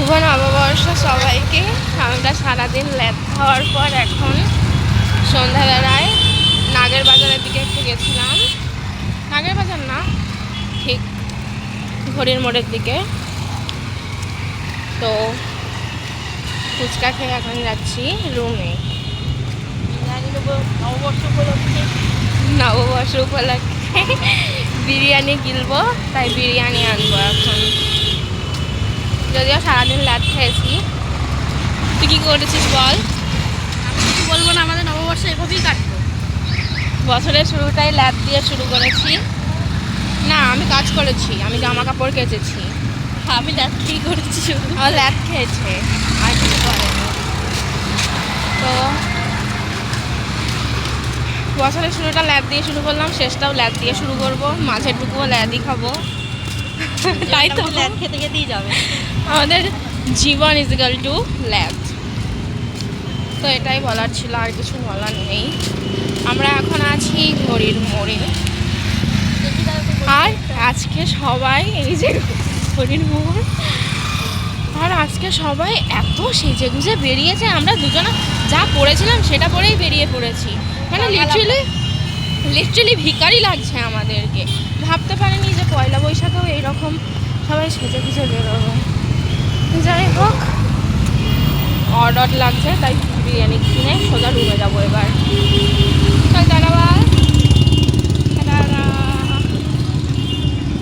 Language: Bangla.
শুভ নববর্ষ সবাইকে। আমরা সারাদিন ল্যাদ খাওয়ার পর এখন সন্ধ্যাবেলায় নাগের বাজারের দিকে একটু গেছিলাম। নাগের বাজার না, ঠিক ঘড়ির মোড়ের দিকে। তো ফুচকা খেয়ে এখন যাচ্ছি রুমে। নববর্ষ উপলক্ষে বিরিয়ানি কিনবো, তাই বিরিয়ানি আনবো এখন। যদিও সারাদিন ল্যাদ খেয়েছি। তুই কী করেছিস বল? আমি কিছু বলবো না, আমাদের নববর্ষ এভাবেই কাটবো। বছরের শুরুটাই ল্যাদ দিয়ে শুরু করেছি। না, আমি কাজ করেছি, আমি জামা কাপড় কেচেছি। আমি ল্যাদ কি করেছি শুধু? আমার ল্যাদ খেয়েছে, আর কিছু করেনি। তো বছরের শুরুটা ল্যাদ দিয়ে শুরু করলাম, শেষটাও ল্যাদ দিয়ে শুরু করবো, মাঝেরটুকুও ল্যাদই খাবো। তাই তো, ল্যাদ খেতে খেতেই যাবে। আমাদের জীবন ইজিক্যাল টু ল্যাদ। তো এটাই বলার ছিল, আর কিছু বলার নেই। আমরা এখন আছি ঘড়ির মোড়ে। আর আজকে সবাই, এই যে ঘড়ির মোড়, আর আজকে সবাই এত সেজে গুজে বেরিয়েছে। আমরা দুজনা যা পড়েছিলাম সেটা পরেই বেরিয়ে পড়েছি। মানে লিটারালি ভিখারি লাগছে আমাদেরকে। ভাবতে পারিনি যে পয়লা বৈশাখেও এইরকম সবাই সেজে গুজে বেরোবে। যাই হোক, অর্ডার লাগছে, তাই বিরিয়ানি কিনে সোজা রুমে যাবো এবার। চল দাঁড়াবা।